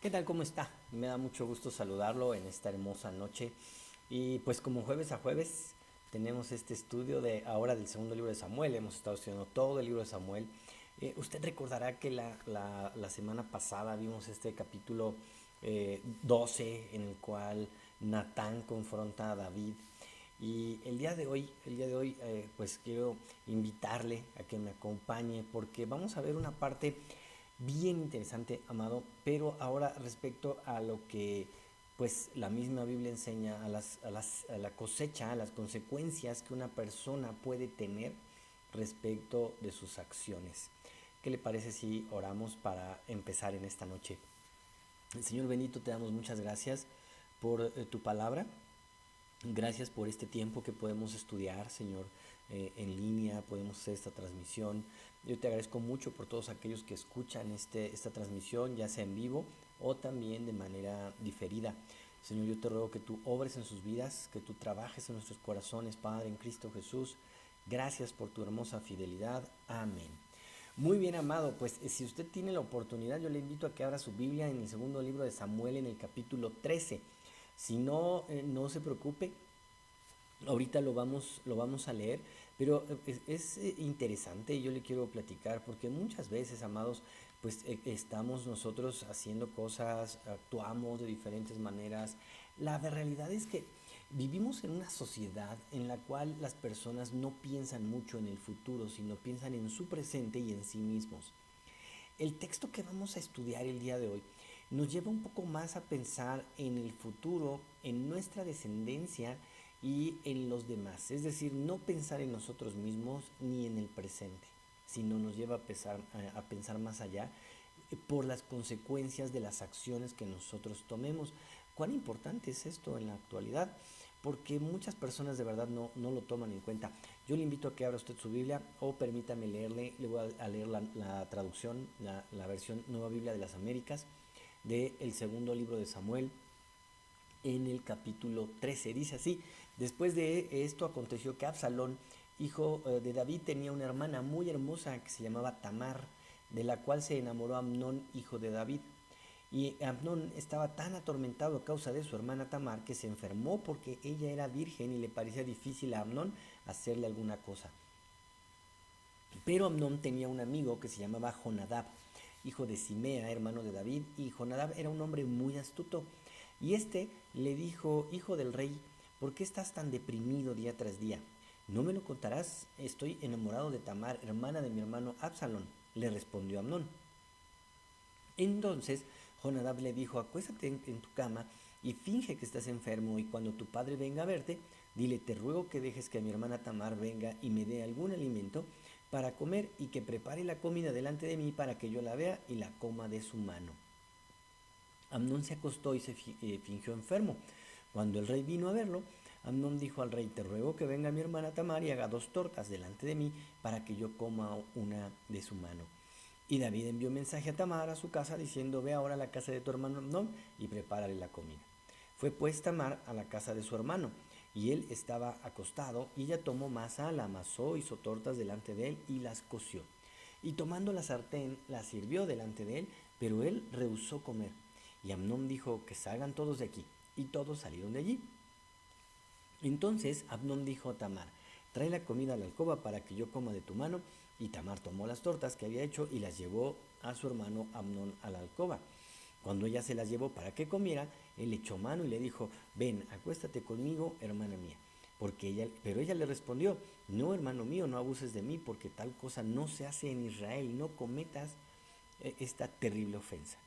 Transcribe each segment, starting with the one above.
¿Qué tal? ¿Cómo está? Me da mucho gusto saludarlo en esta hermosa noche. Y pues como jueves a jueves tenemos este estudio de ahora del segundo libro de Samuel. Hemos estado estudiando todo el libro de Samuel. Usted recordará que la semana pasada vimos este capítulo 12 en el cual Natán confronta a David. Y el día de hoy, pues quiero invitarle a que me acompañe porque vamos a ver una parte bien interesante, amado, pero ahora respecto a lo que pues la misma Biblia enseña a la cosecha, a las consecuencias que una persona puede tener respecto de sus acciones. ¿Qué le parece si oramos para empezar en esta noche? Señor bendito, te damos muchas gracias por tu palabra. Gracias por este tiempo que podemos estudiar, Señor, en línea, podemos hacer esta transmisión. Yo te agradezco mucho por todos aquellos que escuchan esta transmisión, ya sea en vivo o también de manera diferida. Señor, yo te ruego que tú obres en sus vidas, que tú trabajes en nuestros corazones, Padre, en Cristo Jesús. Gracias por tu hermosa fidelidad. Amén. Muy bien, amado, pues si usted tiene la oportunidad, yo le invito a que abra su Biblia en el segundo libro de Samuel, en el capítulo 13. Si no, no se preocupe, ahorita lo vamos a leer, pero es interesante, yo le quiero platicar, porque muchas veces, amados, pues estamos nosotros haciendo cosas, actuamos de diferentes maneras. La realidad es que vivimos en una sociedad en la cual las personas no piensan mucho en el futuro, sino piensan en su presente y en sí mismos. El texto que vamos a estudiar el día de hoy nos lleva un poco más a pensar en el futuro, en nuestra descendencia y en los demás. Es decir, no pensar en nosotros mismos ni en el presente, sino nos lleva a pensar más allá por las consecuencias de las acciones que nosotros tomemos. ¿Cuán importante es esto en la actualidad? Porque muchas personas de verdad no lo toman en cuenta. Yo le invito a que abra usted su Biblia o permítame leerle, le voy a leer la traducción, la versión Nueva Biblia de las Américas del segundo libro de Samuel en el capítulo 13. Dice así: después de esto aconteció que Absalón, hijo de David, tenía una hermana muy hermosa que se llamaba Tamar, de la cual se enamoró Amnón, hijo de David. Y Amnón estaba tan atormentado a causa de su hermana Tamar que se enfermó porque ella era virgen y le parecía difícil a Amnón hacerle alguna cosa. Pero Amnón tenía un amigo que se llamaba Jonadab, hijo de Simea, hermano de David, y Jonadab era un hombre muy astuto. Y este le dijo: hijo del rey, ¿por qué estás tan deprimido día tras día? ¿No me lo contarás? Estoy enamorado de Tamar, hermana de mi hermano Absalón, le respondió Amnón. Entonces Jonadab le dijo: acuéstate en tu cama y finge que estás enfermo, y cuando tu padre venga a verte, dile: te ruego que dejes que mi hermana Tamar venga y me dé algún alimento para comer, y que prepare la comida delante de mí para que yo la vea y la coma de su mano. Amnón se acostó y se fingió enfermo. Cuando el rey vino a verlo, Amnón dijo al rey: te ruego que venga mi hermana Tamar y haga 2 tortas delante de mí para que yo coma una de su mano. Y David envió mensaje a Tamar a su casa diciendo: ve ahora a la casa de tu hermano Amnón y prepárale la comida. Fue pues Tamar a la casa de su hermano, y él estaba acostado, y ella tomó masa, la amasó, hizo tortas delante de él y las coció. Y tomando la sartén, la sirvió delante de él, pero él rehusó comer. Y Amnón dijo: que salgan todos de aquí. Y todos salieron de allí. Entonces Amnón dijo a Tamar: trae la comida a la alcoba para que yo coma de tu mano. Y Tamar tomó las tortas que había hecho y las llevó a su hermano Amnón a la alcoba. Cuando ella se las llevó para que comiera, él echó mano y le dijo: ven, acuéstate conmigo, hermana mía. Pero ella le respondió: no, hermano mío, no abuses de mí, porque tal cosa no se hace en Israel, no cometas esta terrible ofensa.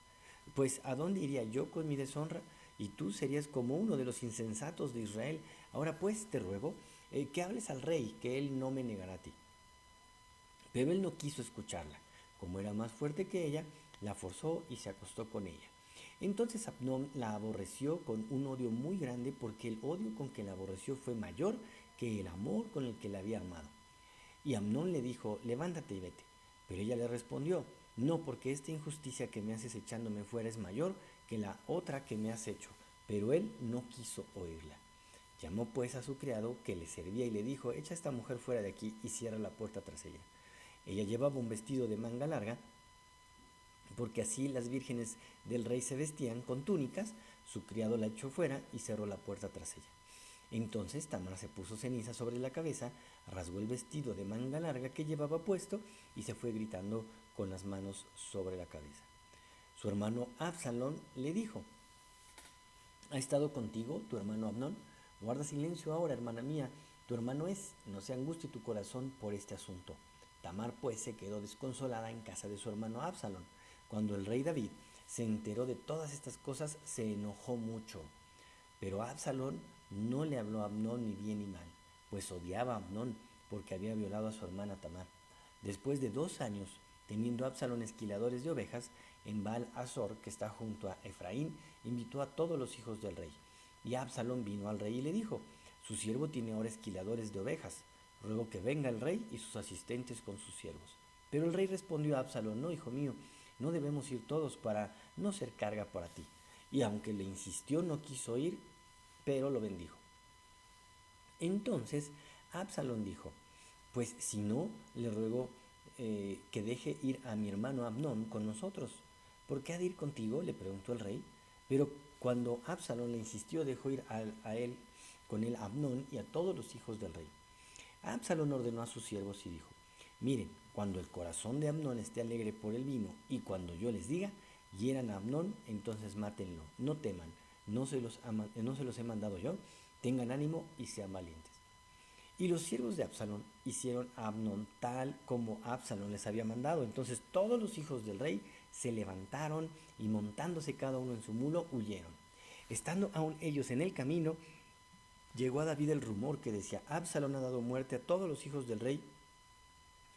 Pues ¿a dónde iría yo con mi deshonra? Y tú serías como uno de los insensatos de Israel. Ahora pues te ruego que hables al rey, que él no me negará a ti. Pero él no quiso escucharla. Como era más fuerte que ella, la forzó y se acostó con ella. Entonces Abnón la aborreció con un odio muy grande, porque el odio con que la aborreció fue mayor que el amor con el que la había amado. Y Amnón le dijo: levántate y vete. Pero ella le respondió: no, porque esta injusticia que me haces echándome fuera es mayor que la otra que me has hecho. Pero él no quiso oírla. Llamó pues a su criado que le servía y le dijo: echa a esta mujer fuera de aquí y cierra la puerta tras ella. Ella llevaba un vestido de manga larga, porque así las vírgenes del rey se vestían con túnicas. Su criado la echó fuera y cerró la puerta tras ella. Entonces Tamar se puso ceniza sobre la cabeza, rasgó el vestido de manga larga que llevaba puesto y se fue gritando con las manos sobre la cabeza. Su hermano Absalón le dijo: ¿Ha estado contigo tu hermano Amnón? Guarda silencio ahora, hermana mía, tu hermano es, no se angustie tu corazón por este asunto. Tamar pues se quedó desconsolada en casa de su hermano Absalón. Cuando el rey David se enteró de todas estas cosas, se enojó mucho. Pero Absalón no le habló a Amnón ni bien ni mal, pues odiaba a Amnón porque había violado a su hermana Tamar. Después de 2 años, teniendo Absalón esquiladores de ovejas, en Baal-Azor, que está junto a Efraín, invitó a todos los hijos del rey. Y Absalón vino al rey y le dijo: su siervo tiene ahora esquiladores de ovejas, ruego que venga el rey y sus asistentes con sus siervos. Pero el rey respondió a Absalón: no, hijo mío, no debemos ir todos para no ser carga para ti. Y aunque le insistió, no quiso ir, pero lo bendijo. Entonces Absalón dijo: pues si no, le ruego que deje ir a mi hermano Amnón con nosotros. ¿Por qué ha de ir contigo?, le preguntó el rey. Pero cuando Absalón le insistió, dejó ir a él con él a Amnón y a todos los hijos del rey. Absalón ordenó a sus siervos y dijo: miren, cuando el corazón de Amnón esté alegre por el vino y cuando yo les diga: hieran a Amnón, entonces mátenlo, no teman, no se los he mandado yo, tengan ánimo y sean valientes. Y los siervos de Absalón hicieron a Amnón tal como Absalón les había mandado. Entonces todos los hijos del rey se levantaron y montándose cada uno en su mulo, huyeron. Estando aún ellos en el camino, llegó a David el rumor que decía: Absalón ha dado muerte a todos los hijos del rey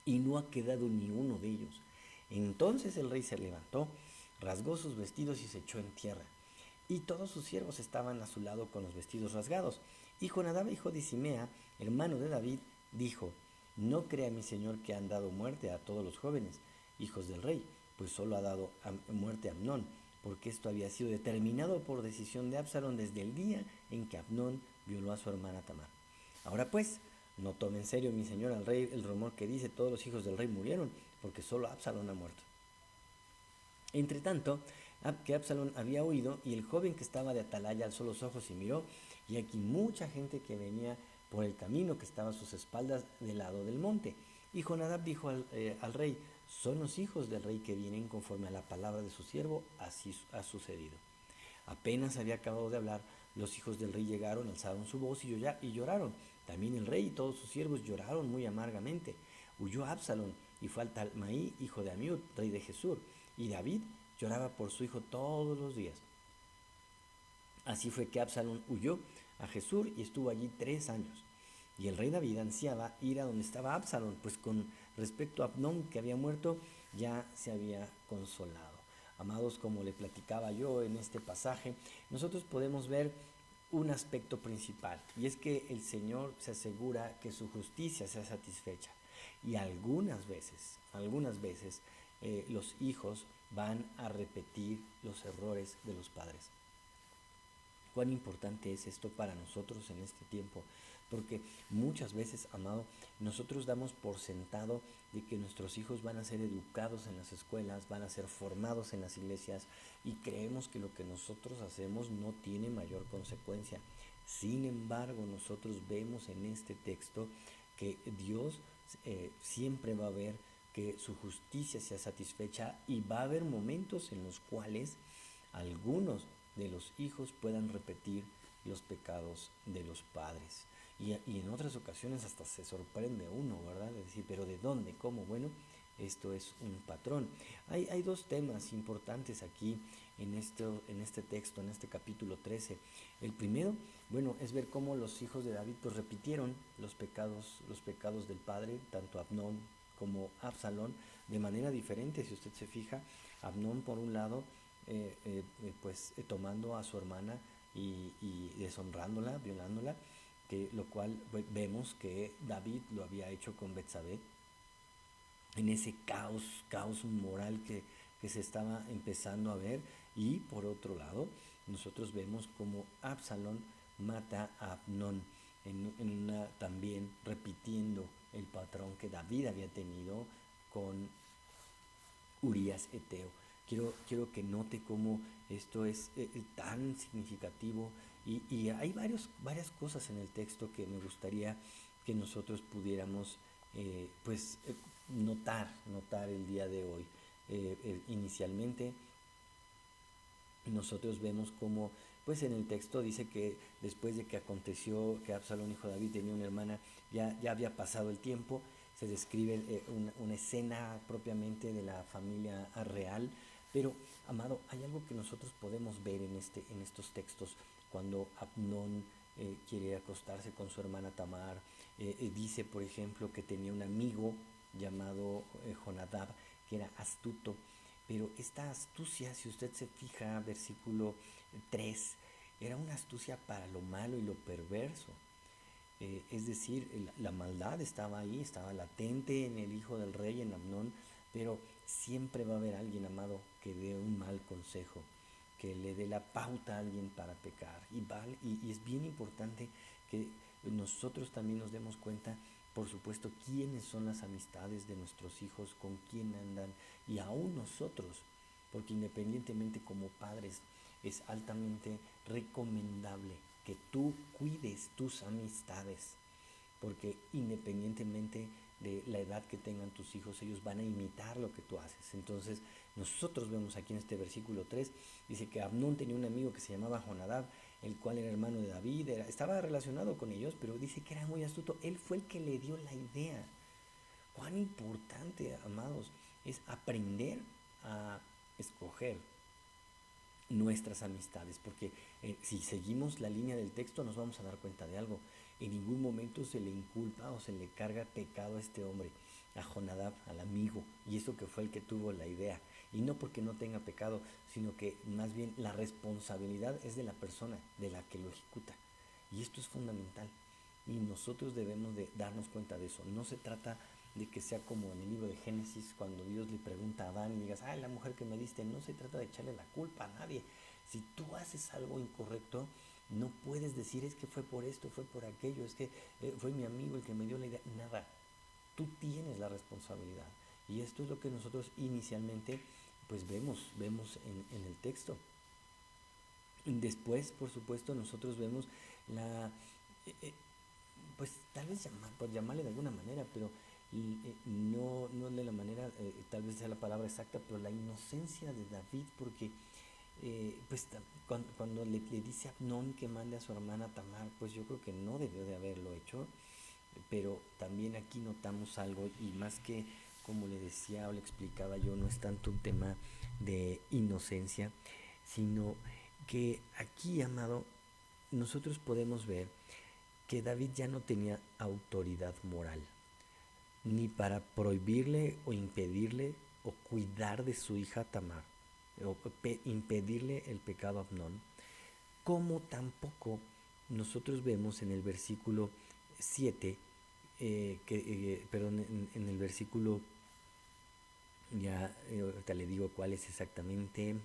y no ha quedado ni uno de ellos. Entonces el rey se levantó, rasgó sus vestidos y se echó en tierra. Y todos sus siervos estaban a su lado con los vestidos rasgados. Y Jonadab, hijo de Simea, hermano de David, dijo: no crea mi señor que han dado muerte a todos los jóvenes, hijos del rey, pues solo ha dado muerte a Amnón, porque esto había sido determinado por decisión de Absalón desde el día en que Amnón violó a su hermana Tamar. Ahora pues, no tome en serio mi señor al rey el rumor que dice: todos los hijos del rey murieron, porque solo Absalón ha muerto. Entre tanto, que Absalón había huido, y el joven que estaba de atalaya alzó los ojos y miró, y aquí mucha gente que venía por el camino que estaba a sus espaldas del lado del monte. Y Jonadab dijo al rey: son los hijos del rey que vienen conforme a la palabra de su siervo, así ha sucedido. Apenas había acabado de hablar, los hijos del rey llegaron, alzaron su voz y lloraron. También el rey y todos sus siervos lloraron muy amargamente. Huyó Absalón y fue al Talmaí, hijo de Amiud, rey de Gesur, y David lloraba por su hijo todos los días. Así fue que Absalón huyó a Gesur y estuvo allí 3 años. Y el rey David ansiaba ir a donde estaba Absalón, pues con respecto a Amnón, que había muerto, ya se había consolado. Amados, como le platicaba yo en este pasaje, nosotros podemos ver un aspecto principal, y es que el Señor se asegura que su justicia sea satisfecha. Y algunas veces los hijos van a repetir los errores de los padres. Cuán importante es esto para nosotros en este tiempo, porque muchas veces, amado, nosotros damos por sentado de que nuestros hijos van a ser educados en las escuelas, van a ser formados en las iglesias, y creemos que lo que nosotros hacemos no tiene mayor consecuencia. Sin embargo, nosotros vemos en este texto que Dios siempre va a ver que su justicia sea satisfecha, y va a haber momentos en los cuales algunos de los hijos puedan repetir los pecados de los padres. Y en otras ocasiones hasta se sorprende uno, ¿verdad? De decir, ¿pero de dónde? ¿Cómo? Bueno, esto es un patrón. Hay 2 temas importantes aquí en este texto, en este capítulo 13. El primero, bueno, es ver cómo los hijos de David pues repitieron los pecados del padre, tanto Amnón como Absalón, de manera diferente. Si usted se fija, Amnón por un lado, tomando a su hermana y deshonrándola, violándola, lo cual vemos que David lo había hecho con Betsabé, en ese caos moral que se estaba empezando a ver. Y por otro lado, nosotros vemos como Absalón mata a Amnón, también repitiendo el patrón que David había tenido con Urías Eteo. Quiero que note cómo esto es tan significativo y hay varias cosas en el texto que me gustaría que nosotros pudiéramos notar el día de hoy. Inicialmente nosotros vemos cómo, pues en el texto dice que después de que aconteció que Absalón, hijo de David, tenía una hermana, ya había pasado el tiempo, se describe una escena propiamente de la familia real, pero, amado, hay algo que nosotros podemos ver en estos textos, cuando Amnón quiere acostarse con su hermana Tamar, dice, por ejemplo, que tenía un amigo llamado Jonadab, que era astuto, pero esta astucia, si usted se fija, versículo 3, era una astucia para lo malo y lo perverso. Es decir, la maldad estaba ahí, estaba latente en el hijo del rey, en Amnón, pero siempre va a haber alguien, amado, que dé un mal consejo, que le dé la pauta a alguien para pecar. Y es bien importante que nosotros también nos demos cuenta, por supuesto, quiénes son las amistades de nuestros hijos, con quién andan, y aún nosotros, porque independientemente como padres, es altamente recomendable que tú cuides tus amistades, porque independientemente de la edad que tengan tus hijos, ellos van a imitar lo que tú haces. Entonces, nosotros vemos aquí en este versículo 3, dice que Amnón tenía un amigo que se llamaba Jonadab, el cual era hermano de David, estaba relacionado con ellos, pero dice que era muy astuto. Él fue el que le dio la idea. Cuán importante, amados, es aprender a escoger nuestras amistades, porque si seguimos la línea del texto nos vamos a dar cuenta de algo. En ningún momento se le inculpa o se le carga pecado a este hombre, a Jonadab, al amigo, y eso que fue el que tuvo la idea. Y no porque no tenga pecado, sino que más bien la responsabilidad es de la persona, de la que lo ejecuta. Y esto es fundamental. Y nosotros debemos de darnos cuenta de eso. No se trata de que sea como en el libro de Génesis, cuando Dios le pregunta a Adán y digas, la mujer que me diste, no se trata de echarle la culpa a nadie. Si tú haces algo incorrecto, no puedes decir es que fue por esto, fue por aquello, es que fue mi amigo el que me dio la idea. Nada, tú tienes la responsabilidad. Y esto es lo que nosotros inicialmente pues vemos en el texto. Después, por supuesto, nosotros vemos la, pues tal vez por llamarle de alguna manera, pero no de la manera, tal vez sea la palabra exacta, pero la inocencia de David, porque pues cuando le dice a Amnón que mande a su hermana Tamar, pues yo creo que no debió de haberlo hecho, pero también aquí notamos algo, y más que, como le decía o le explicaba yo, no es tanto un tema de inocencia, sino que aquí, amado, nosotros podemos ver que David ya no tenía autoridad moral, ni para prohibirle o impedirle o cuidar de su hija Tamar, o impedirle el pecado a Amnón, como tampoco nosotros vemos en el versículo 7, en el versículo, ya ahorita le digo cuál es exactamente,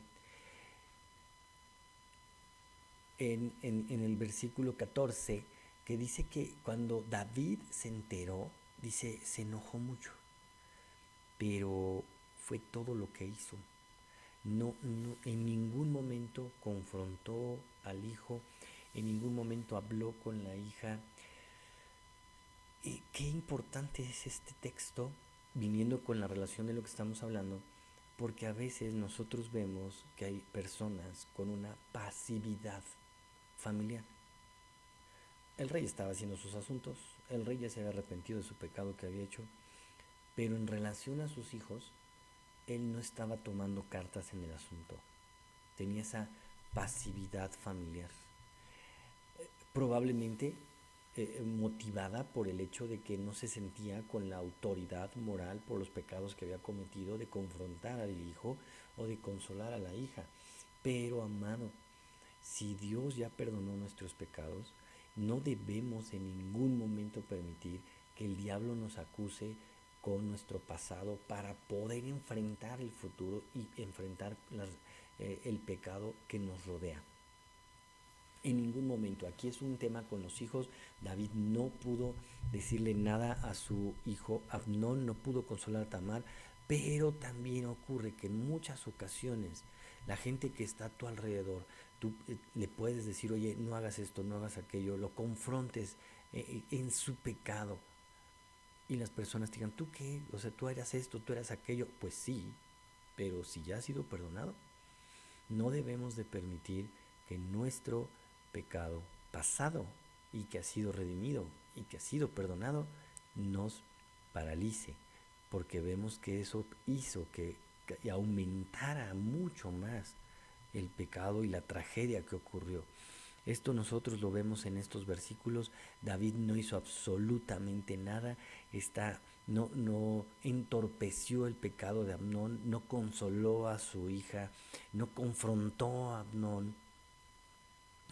en el versículo 14, que dice que cuando David se enteró, dice, se enojó mucho, pero fue todo lo que hizo. No, en ningún momento confrontó al hijo, en ningún momento habló con la hija. Qué importante es este texto, viniendo con la relación de lo que estamos hablando, porque a veces nosotros vemos que hay personas con una pasividad familiar. El rey estaba haciendo sus asuntos, el rey ya se había arrepentido de su pecado que había hecho, pero en relación a sus hijos, él no estaba tomando cartas en el asunto. Tenía esa pasividad familiar. Probablemente motivada por el hecho de que no se sentía con la autoridad moral por los pecados que había cometido de confrontar al hijo o de consolar a la hija. Pero, amado, si Dios ya perdonó nuestros pecados, no debemos en ningún momento permitir que el diablo nos acuse con nuestro pasado para poder enfrentar el futuro y enfrentar el pecado que nos rodea. En ningún momento. Aquí es un tema con los hijos. David no pudo decirle nada a su hijo Amnón, no pudo consolar a Tamar Pero también ocurre que en muchas ocasiones la gente que está a tu alrededor, tú le puedes decir, oye, no hagas esto, no hagas aquello, lo confrontes en su pecado. Y las personas digan, ¿tú qué? O sea, tú eras esto, tú eras aquello. Pues sí, pero si ya ha sido perdonado, no debemos de permitir que nuestro pecado pasado y que ha sido redimido y que ha sido perdonado nos paralice, porque vemos que eso hizo que aumentara mucho más el pecado y la tragedia que ocurrió. Esto nosotros lo vemos en estos versículos. David no hizo absolutamente nada, no entorpeció el pecado de Amnón, no consoló a su hija, no confrontó a Amnón,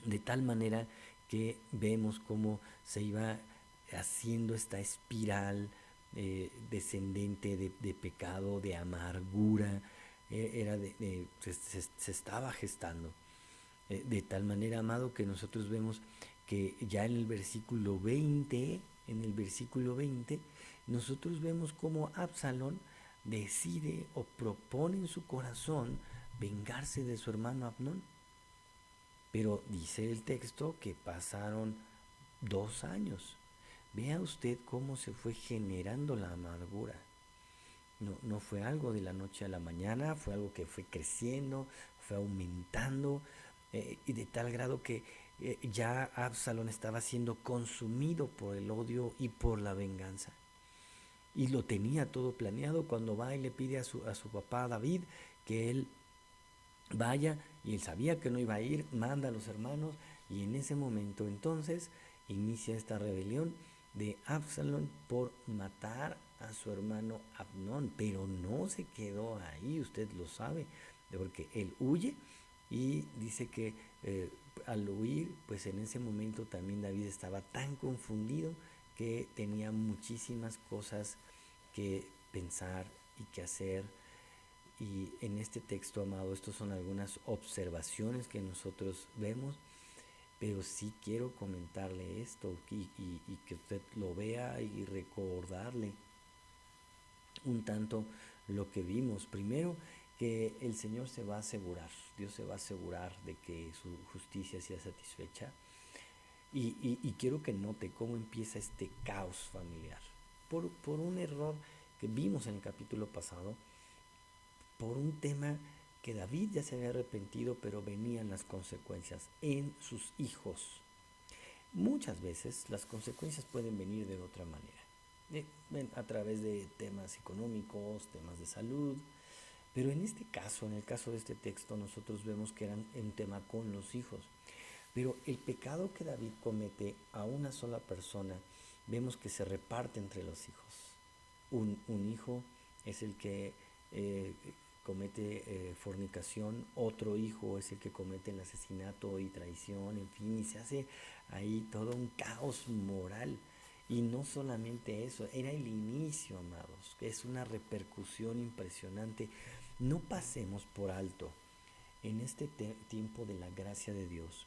de tal manera que vemos cómo se iba haciendo esta espiral descendente de pecado, de amargura, se estaba gestando. De tal manera, amado, que nosotros vemos que ya en el versículo 20, nosotros vemos cómo Absalón decide o propone en su corazón vengarse de su hermano Amnón. Pero dice el texto que pasaron 2 años. Vea usted cómo se fue generando la amargura. No fue algo de la noche a la mañana, fue algo que fue creciendo, fue aumentando, y de tal grado que ya Absalón estaba siendo consumido por el odio y por la venganza. Y lo tenía todo planeado cuando va y le pide a su papá David que él vaya, y él sabía que no iba a ir, manda a los hermanos, y en ese momento entonces inicia esta rebelión de Absalón por matar a su hermano Amnón. Pero no se quedó ahí, usted lo sabe, porque él huye, y dice que al huir, pues en ese momento también David estaba tan confundido que tenía muchísimas cosas que pensar y que hacer. Y en este texto, amado, estas son algunas observaciones que nosotros vemos, pero sí quiero comentarle esto y que usted lo vea y recordarle un tanto lo que vimos. Primero, que el Señor se va a asegurar, Dios se va a asegurar de que su justicia sea satisfecha. Y quiero que note cómo empieza este caos familiar. Por un error que vimos en el capítulo pasado, por un tema que David ya se había arrepentido, pero venían las consecuencias en sus hijos. Muchas veces las consecuencias pueden venir de otra manera, a través de temas económicos, temas de salud, pero en este caso, en el caso de este texto, nosotros vemos que era un tema con los hijos. Pero el pecado que David comete a una sola persona, vemos que se reparte entre los hijos. Un hijo es el que comete fornicación, otro hijo es el que comete el asesinato y traición, en fin, y se hace ahí todo un caos moral. Y no solamente eso, era el inicio, amados, que es una repercusión impresionante. No pasemos por alto en este tiempo de la gracia de Dios.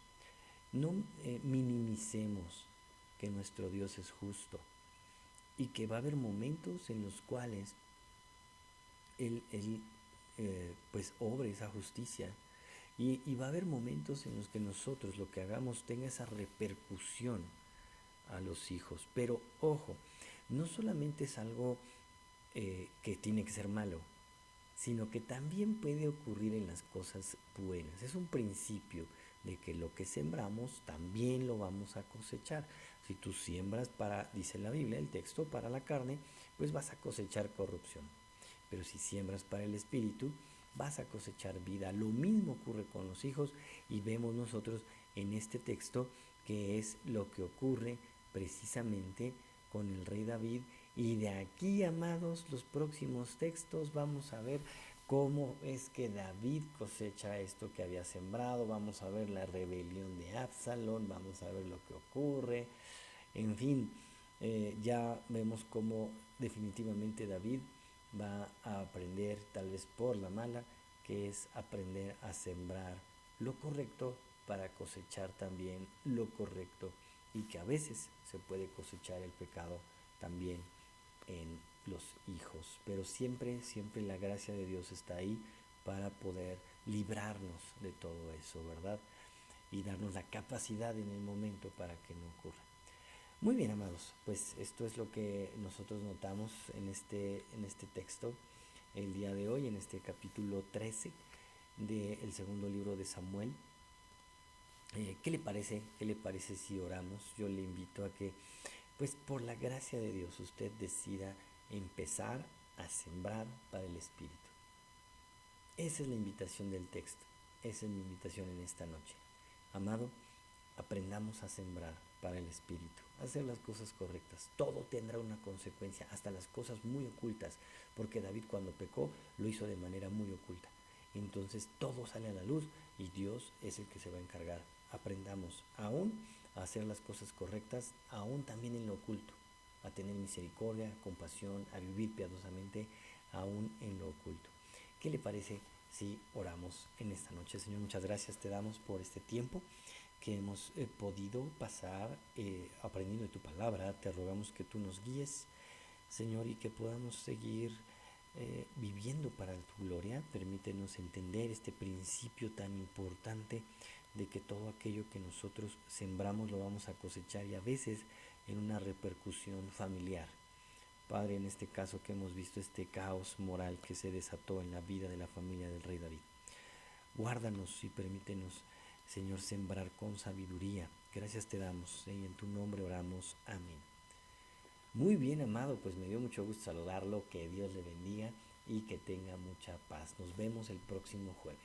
No minimicemos que nuestro Dios es justo y que va a haber momentos en los cuales Él pues obre esa justicia, y va a haber momentos en los que nosotros lo que hagamos tenga esa repercusión a los hijos. Pero ojo, no solamente es algo que tiene que ser malo, sino que también puede ocurrir en las cosas buenas. Es un principio de que lo que sembramos también lo vamos a cosechar. Si tú siembras para, dice la Biblia, el texto, para la carne, pues vas a cosechar corrupción. Pero si siembras para el espíritu, vas a cosechar vida. Lo mismo ocurre con los hijos, y vemos nosotros en este texto que es lo que ocurre precisamente con el rey David. Y de aquí, amados, los próximos textos vamos a ver cómo es que David cosecha esto que había sembrado. Vamos a ver la rebelión de Absalón, vamos a ver lo que ocurre. En fin, ya vemos cómo definitivamente David va a aprender, tal vez por la mala, que es aprender a sembrar lo correcto para cosechar también lo correcto, y que a veces se puede cosechar el pecado también en los hijos, pero siempre, siempre la gracia de Dios está ahí para poder librarnos de todo eso, ¿verdad? Y darnos la capacidad en el momento para que no ocurra. Muy bien, amados, pues esto es lo que nosotros notamos en este texto el día de hoy, en este capítulo 13 del segundo libro de Samuel. ¿Qué le parece? ¿Qué le parece si oramos? Yo le invito a que, pues por la gracia de Dios, usted decida empezar a sembrar para el Espíritu. Esa es la invitación del texto. Esa es mi invitación en esta noche. Amado, aprendamos a sembrar para el Espíritu, a hacer las cosas correctas. Todo tendrá una consecuencia, hasta las cosas muy ocultas, porque David cuando pecó lo hizo de manera muy oculta. Entonces todo sale a la luz y Dios es el que se va a encargar. Aprendamos aún a hacer las cosas correctas, aún también en lo oculto, a tener misericordia, compasión, a vivir piadosamente, aún en lo oculto. ¿Qué le parece si oramos en esta noche? Señor, muchas gracias te damos por este tiempo que hemos podido pasar aprendiendo de tu palabra. Te rogamos que tú nos guíes, Señor, y que podamos seguir viviendo para tu gloria. Permítenos entender este principio tan importante de que todo aquello que nosotros sembramos lo vamos a cosechar, y a veces en una repercusión familiar. Padre, en este caso que hemos visto este caos moral que se desató en la vida de la familia del rey David. Guárdanos y permítenos, Señor, sembrar con sabiduría. Gracias te damos y en tu nombre oramos. Amén. Muy bien, amado, pues me dio mucho gusto saludarlo, que Dios le bendiga y que tenga mucha paz. Nos vemos el próximo jueves.